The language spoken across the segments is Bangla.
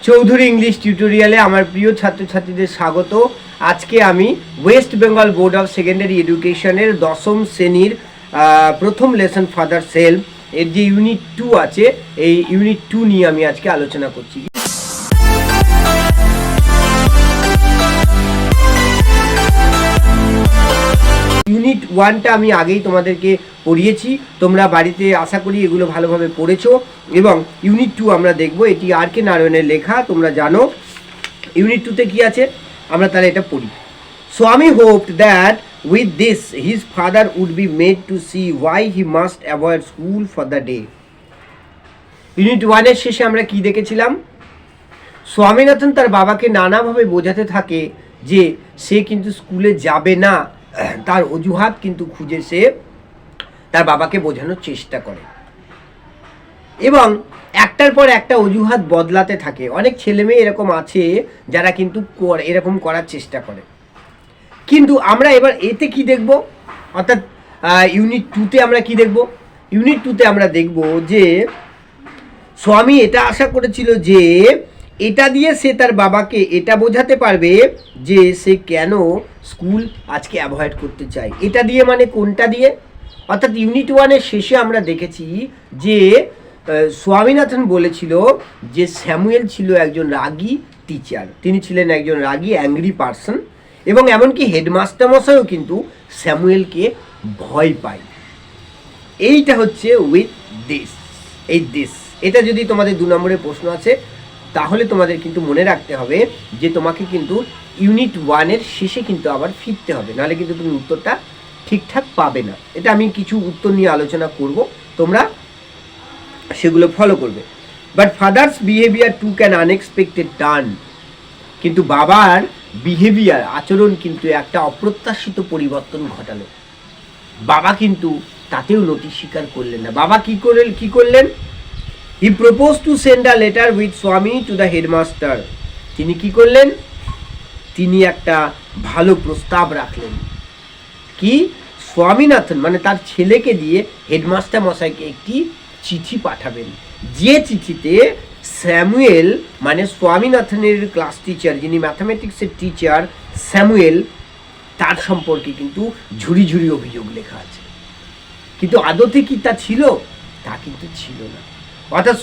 চৌধুরী ইংলিশ টিউটোরিয়ালে আমার প্রিয় ছাত্রছাত্রীদের স্বাগত। আজকে আমি West Bengal board of secondary এডুকেশনের দশম শ্রেণীর প্রথম লেসন ফাদার সেলফ এর যে ইউনিট 2 আছে, এই ইউনিট 2 নিয়ে আমি আজকে আলোচনা করছি। ইউনিট 1টা আমি আগেই তোমাদেরকে পড়িয়েছি, তোমরা বাড়িতে আশা করি এগুলো ভালোভাবে পড়েছো। এবং ইউনিট 2 আমরা দেখব, এটি আর কে নারায়ণের লেখা, তোমরা জানো। ইউনিট 2তে কি আছে আমরা তাহলে এটা পড়ি। Swami hoped that with this his father would be made to see why he must avoid school for the day. Unit 1-এর শেষে আমরা কি দেখেছিলাম? স্বামীনাথন তার বাবাকে নানাভাবে বোঝাতে থাকে যে সে কিন্তু স্কুলে যাবে না, তার অজুহাত কিন্তু খুঁজে সে তার বাবাকে বোঝানোর চেষ্টা করে এবং একটার পর একটা অজুহাত বদলাতে থাকে। অনেক ছেলে মেয়ে এরকম আছে যারা কিন্তু এরকম করার চেষ্টা করে। কিন্তু আমরা এবার এতে কি দেখব, অর্থাৎ ইউনিট 2তে আমরা কি দেখব? ইউনিট 2তে আমরা দেখব যে স্বামী এটা আশা করেছিল যে এটা দিয়ে সে তার বাবাকে এটা বোঝাতে পারবে যে সে কেন স্কুল আজকে অ্যাভয়েড করতে চায়। এটা দিয়ে মানে কোনটা দিয়ে? অর্থাৎ ইউনিট 1-এর শেষে আমরা দেখেছি যে স্বামীনাথন বলেছিল যে স্যামুয়েল ছিল একজন রাগী টিচার, তিনি ছিলেন একজন রাগী অ্যাংরি পারসন, এবং এমনকি হেডমাস্টার মশাইও কিন্তু স্যামুয়েলকে ভয় পায়। এইটা হচ্ছে উইথ দিস, এই দিস, এটা যদি তোমাদের 2 নম্বরের প্রশ্ন আছে তাহলে তোমাদের কিন্তু মনে রাখতে হবে যে তোমাকে কিন্তু ইউনিট 1-এর শেষে কিন্তু আবার ফিরতে হবে, নাহলে কিন্তু তুমি উত্তরটা ঠিকঠাক পাবে না। এটা আমি কিছু উত্তর নিয়ে আলোচনা করব, তোমরা সেগুলো ফলো করবে। But father's behaviour took an unexpected turn, কিন্তু বাবার বিহেভিয়ার, আচরণ কিন্তু একটা অপ্রত্যাশিত পরিবর্তন ঘটালো। বাবা কিন্তু তাতেও নতি স্বীকার করলেন না। বাবা কি করলেন? হি propose to send a letter with স্বামী টু দ্য হেডমাস্টার। তিনি কি করলেন? তিনি একটা ভালো প্রস্তাব রাখলেন। কি? স্বামীনাথন মানে তার ছেলেকে দিয়ে হেডমাস্টার মশাইকে একটি চিঠি পাঠাবেন, যে চিঠিতে স্যামুয়েল মানে স্বামীনাথনের ক্লাস টিচার, যিনি ম্যাথামেটিক্সের টিচার স্যামুয়েল, তার সম্পর্কে কিন্তু ঝুড়ি ঝুড়ি অভিযোগ লেখা আছে। কিন্তু আদতে কি তা ছিল? তা কিন্তু ছিল না। অর্থাৎ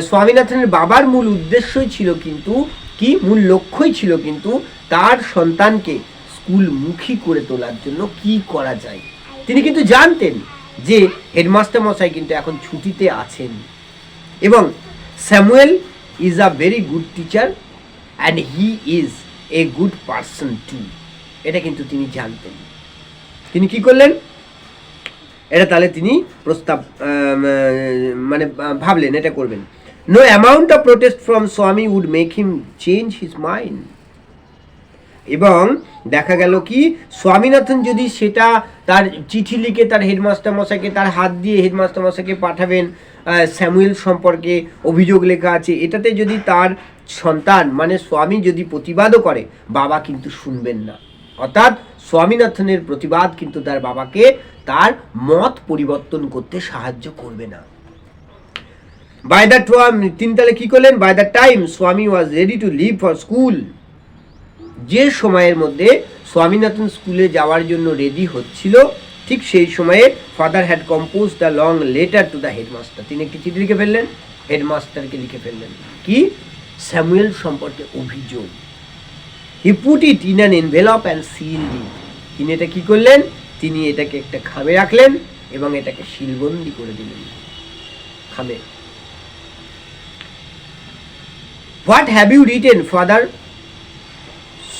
স্বামীনাথনের বাবার মূল উদ্দেশ্যই ছিল কিন্তু কি, মূল লক্ষ্যই ছিল কিন্তু তার সন্তানকে স্কুলমুখী করে তোলার জন্য কি করা যায়। তিনি কিন্তু জানতেন যে হেডমাস্টার মশাই কিন্তু এখন ছুটিতে আছেন এবং Samuel is a very good teacher and he is a good person to. এটা কিন্তু তিনি জানতেন। তিনি কি করলেন? এটা তাহলে তিনি প্রস্তাব মানে ভাবলেন এটা করবেন। No amount of protest from Swami would make him change his mind. এবং দেখা গেল কি, স্বামীনাথন যদি সেটা তার চিঠি লিখে তার হেডমাস্টার মশাইকে, তার হাত দিয়ে হেডমাস্টার মশাইকে পাঠাবেন, স্যামুয়েল সম্পর্কে অভিযোগ লেখা আছে, এটাতে যদি তার সন্তান মানে স্বামী যদি প্রতিবাদও করে, বাবা কিন্তু শুনবেন না। অর্থাৎ স্বামীনাথনের প্রতিবাদ কিন্তু তার বাবাকে তার মত পরিবর্তন করতে সাহায্য করবে না। বাই দ্য তিনি তাহলে কি করলেন? By the time Swami was ready to leave for school, যে সময়ের মধ্যে স্বামীনাথন স্কুলে যাওয়ার জন্য রেডি হচ্ছিল, ঠিক সেই সময়ে father had compose the long letter to the headmaster. তিনি একটি চিঠি লিখে ফেললেন, হেডমাস্টারকে লিখে ফেললেন কি? স্যামুয়েল সম্পর্কে অভিযোগ। He put it in an envelope and sealed it. তিনি এটা কি করলেন? তিনি এটাকে একটা খামে রাখলেন এবং এটাকে সিলবন্দি করে দিলেন খামে। What have you written father?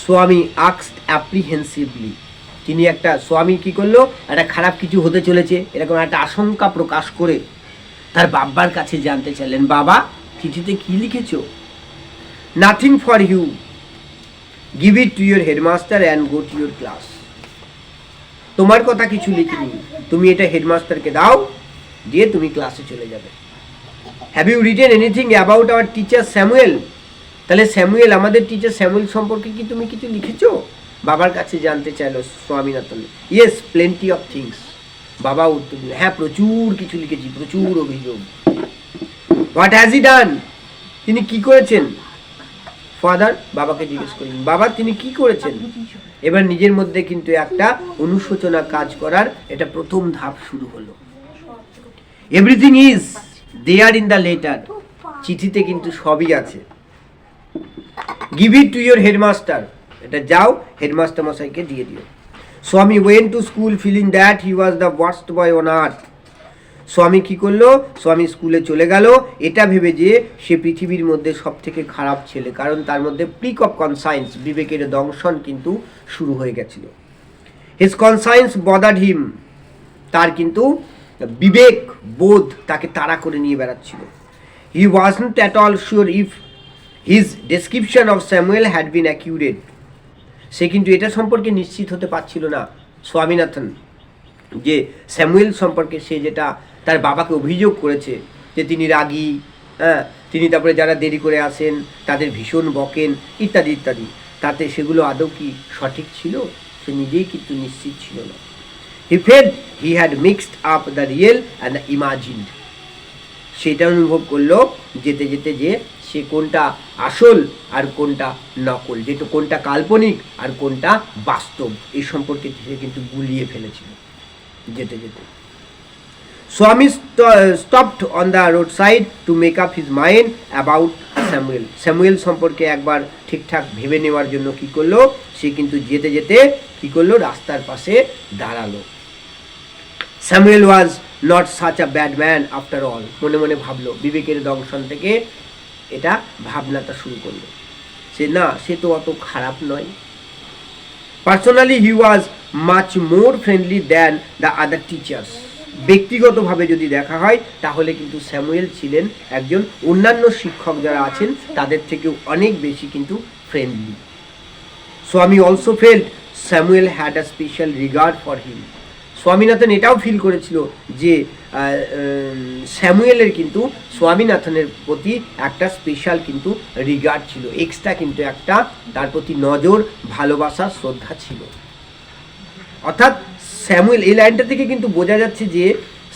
Swami asked apprehensively. তিনি একটা, স্বামী কি করলো, একটা খারাপ কিছু হতে চলেছে এরকম একটা আশঙ্কা প্রকাশ করে তার বাবার কাছে জানতে চাইলেন, বাবা চিঠিতে কি লিখেছ? Nothing for you, give it to your headmaster and go to your class. তোমার কথা কিছু লিখিনি, তুমি এটা হেডমাস্টারকে দাও, দিয়ে তুমি ক্লাসে চলে যাবে। Have you written anything about our teacher Samuel? তাহলে স্যামুয়েল, আমাদের টিচার স্যামুয়েল সম্পর্কে কি তুমি কিছু লিখেছো? বাবার কাছে জানতে চাইলো Swaminathan. Yes, plenty of things. বাবা উত্তর দিল, হ্যাঁ প্রচুর কিছু লিখেছি, প্রচুর অভিযোগ। What has he done? তিনি কি করেছেন? ফাদার বাবাকে জিজ্ঞেস করলেন, বাবা তিনি কি করেছেন? এবার নিজের মধ্যে কিন্তু একটা অনুশোচনা কাজ করার এটা প্রথম ধাপ শুরু হলো। Everything is there in the letter, চিঠিতে কিন্তু সবই আছে। Give it to your headmaster, এটা যাও হেডমাস্টার মশাইকে দিয়ে দিও। Swami went to school feeling that he was the worst boy on earth. Swami কি করলো? স্বামী স্কুলে চলে গেল এটা ভেবে যে সে পৃথিবীর মধ্যে সব থেকে খারাপ ছেলে, কারণ তার মধ্যে প্লিক অফ কনসায়েন্স, বিবেকের দংশন কিন্তু শুরু হয়ে গেছিল। হিজ কনসায়েন্স বদার্ড হিম, তার কিন্তু বিবেক বোধ তাকে তাড়া করে নিয়ে বেড়াচ্ছিল। He wasn't at all sure if his description of Samuel had been accurate, সে কিন্তু এটা সম্পর্কে নিশ্চিত হতে পারছিল না স্বামীনাথন যে স্যামুয়েল সম্পর্কে সে যেটা তার বাবাকে অভিযোগ করেছে যে তিনি রাগী, হ্যাঁ তিনি তারপরে যারা দেরি করে আসেন তাদের ভীষণ বকেন ইত্যাদি ইত্যাদি, তাতে সেগুলো আদৌ কি সঠিক ছিল? সে নিজেই কিন্তু নিশ্চিত ছিল না। He felt he had mixed up the real and the imagined, সেটা অনুভব করলো যেতে যেতে যে সে কোনটা আসল আর কোনটা নকল, যেটা কোনটা কাল্পনিক আর কোনটা বাস্তব, এই সম্পর্কে সে কিন্তু গুলিয়ে ফেলেছিল যেতে যেতে। স্বামী stopped on the road side to make up his mind about Samuel, Samuel সম্পর্কে একবার ঠিকঠাক ভেবে নেওয়ার জন্য কি করলো, সে কিন্তু যেতে যেতে কি করলো, রাস্তার পাশে দাঁড়ালো। Samuel was not such a bad man after all, মনে মনে ভাবলো, বিবেকের দংশন থেকে এটা ভাবনাটা শুরু করলো, সে না সে তো অত খারাপ নয়। Personally he was much more friendly than the other teachers, ব্যক্তিগতভাবে যদি দেখা হয় তাহলে কিন্তু স্যামুয়েল ছিলেন একজন অন্যান্য শিক্ষক যারা আছেন তাদের থেকেও অনেক বেশি কিন্তু ফ্রেন্ডলি। স্বামী also felt Samuel had a special regard for him, Swaminathan এটাও ফিল করেছিল যে স্যামুয়েলের কিন্তু স্বামীনাথনের প্রতি একটা স্পেশাল কিন্তু রিগার্ড ছিল, এক্সট্রা কিন্তু একটা তার প্রতি নজর, ভালোবাসা, শ্রদ্ধা ছিল। অর্থাৎ স্যামুয়েল, এই লাইনটা থেকে কিন্তু বোঝা যাচ্ছে যে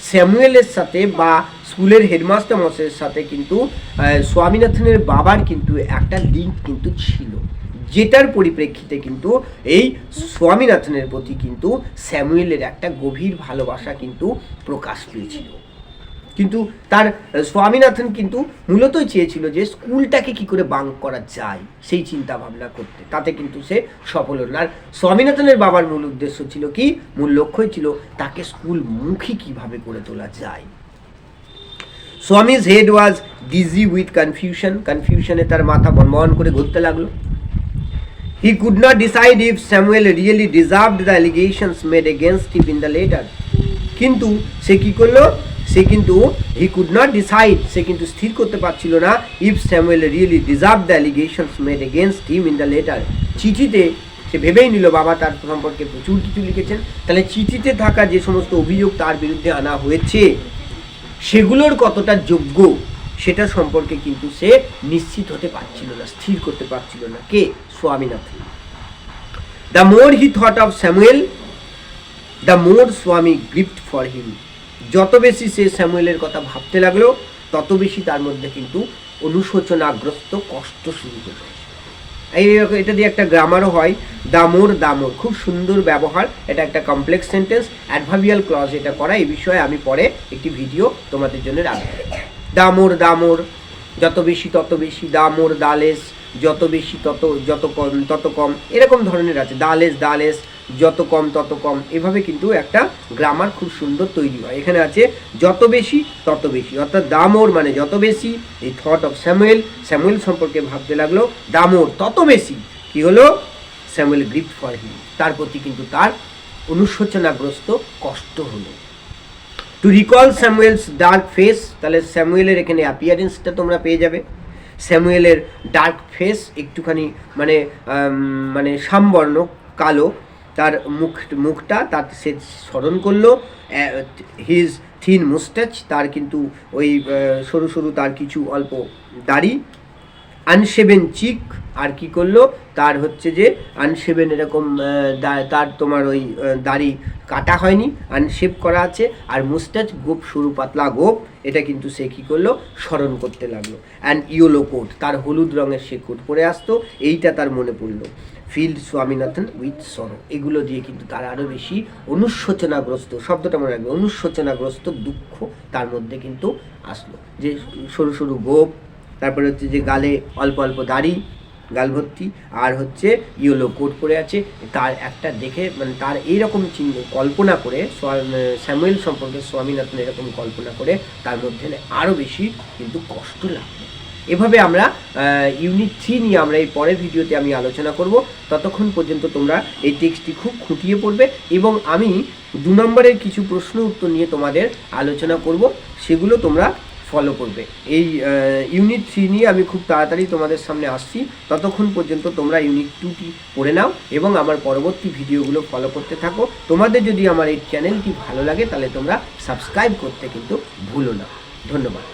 স্যামুয়েলের সাথে বা স্কুলের হেডমাস্টার মশাইয়ের সাথে কিন্তু স্বামীনাথনের বাবার কিন্তু একটা লিঙ্ক কিন্তু ছিল, যেটার পরিপ্রেক্ষিতে কিন্তু এই স্বামীনাথনের প্রতি কিন্তু স্যামুয়েলের একটা গভীর ভালোবাসা কিন্তু প্রকাশ পেয়েছিল। কিন্তু তার স্বামীনাথন কিন্তু মূলতই চেয়েছিল যে স্কুলটাকে কি করে বাঙ্ক করা যায় সেই চিন্তা ভাবনা করতে, তাতে কিন্তু সে সফল হল না। আর স্বামীনাথনের বাবার মূল উদ্দেশ্য ছিল কি, মূল লক্ষ্যই ছিল তাকে স্কুল মুখী কিভাবে করে তোলা যায়। Swami's head was dizzy with confusion, কনফিউশনে তার মাথা বনবন করে ঘুরতে লাগলো। He could not decide if Samuel really deserved the allegations made against him in the letter. কিন্তু সে কি করলো, সে কিন্তু he could not decide, সে কিন্তু স্থির করতে পারছিল না if Samuel really deserved the allegations made against him in the letter. চিঠিতে সে ভেবেই নিল বাবা তার সম্পর্কে প্রচুর কিছু লিখেছেন, তাহলে চিঠিতে থাকা যে সমস্ত অভিযোগ তার বিরুদ্ধে আনা হয়েছে সেগুলোর কতটা যোগ্য সেটা সম্পর্কে কিন্তু সে নিশ্চিত হতে পারছিল না, স্থির করতে পারছিল না। কে? Swaminathan. The more he thought of Samuel the more Swami gripped for him, যত বেশি সে স্যামুয়েলের কথা ভাবতে লাগলো তত বেশি তার মধ্যে কিন্তু অনুশোচনাগ্রস্ত কষ্ট শুরু হলো। এটা দিয়ে একটা গ্রামারও হয়, দামোর দামোর, খুব সুন্দর ব্যবহার, এটা একটা কমপ্লেক্স সেন্টেন্স, অ্যাডভার্বিয়াল ক্লজ এটা করা, এই বিষয়ে আমি পরে একটি ভিডিও তোমাদের জন্য রাখবো। দামোর দামোর, যত বেশি তত বেশি, দামোর দালেস, যত বেশি যত কম তত কম, এরকম ধরনের আছে, দালেস দালেস, যত কম তত কম, এভাবে কিন্তু একটা গ্রামার খুব সুন্দর তৈরি হয়। এখানে আছে যত বেশি তত বেশি, অর্থাৎ দামোর মানে যত বেশি, এই থট অফ স্যামুয়েল, স্যামুয়েল সম্পর্কে ভাবতে লাগলো, দামোর তত বেশি কি হলো, স্যামুয়েল গ্রিপ্ট ফর হিম, তার প্রতি কিন্তু তার অনুশোচনাগ্রস্ত কষ্ট হলো। To recall Samuel's dark face, তাহলে স্যামুয়েলের এখানে অ্যাপিয়ারেন্সটা তোমরা পেয়ে যাবে, স্যামুয়েলের ডার্ক ফেস একটুখানি মানে মানে সামবর্ণ কালো, তার মুখটা তার সে স্মরণ করলো। হিজ থিন মুস্টাচ, তার কিন্তু ওই সরু সরু তার কিছু অল্প দাড়ি। আনশেভেন চিক, আর কি করলো তার হচ্ছে যে আনশেভেন এরকম তার তোমার ওই দাড়ি কাটা হয়নি, আনশেভ করা আছে, আর মুস্টাচ গোপ সরু পাতলা গোপ, এটা কিন্তু সে কী করলো স্মরণ করতে লাগলো। অ্যান্ড ইয়েলো কোট, তার হলুদ রঙের সে কোট পরে আসতো, এইটা তার মনে পড়লো। ফিল্ড স্বামীনাথন উইথ সরো, এগুলো দিয়ে কিন্তু তার আরও বেশি অনুশোচনাগ্রস্ত, শব্দটা মনে রাখবে, অনুশোচনাগ্রস্ত দুঃখ তার মধ্যে কিন্তু আসলো। যে সরু সরু গোপ, তারপরে হচ্ছে যে গালে অল্প অল্প দাড়ি, গাল ভর্তি, আর হচ্ছে ইয়েলো কোট পরে আছে, তার একটা দেখে মানে তার এইরকম চিহ্ন কল্পনা করে স্যামুয়েল সম্পর্কে স্বামীনাথন এরকম কল্পনা করে তার মধ্যে আরও বেশি কিন্তু কষ্ট লাগবে। এভাবে আমরা ইউনিট 3 নিয়ে আমরা এই পরের ভিডিওতে আমি আলোচনা করব। ততক্ষণ পর্যন্ত তোমরা এই টেক্সটটি খুব খুঁটিয়ে পড়বে এবং আমি 2 নম্বরের কিছু প্রশ্ন উত্তর নিয়ে তোমাদের আলোচনা করব, সেগুলো তোমরা ফলো করবে। এই ইউনিট 3 নিয়ে আমি খুব তাড়াতাড়ি তোমাদের সামনে আসছি। ততক্ষণ পর্যন্ত তোমরা ইউনিট 2টি পড়ে নাও এবং আমার পরবর্তী ভিডিওগুলো ফলো করতে থাকো। তোমাদের যদি আমার এই চ্যানেলটি ভালো লাগে তাহলে তোমরা সাবস্ক্রাইব করতে কিন্তু ভুলো না। ধন্যবাদ।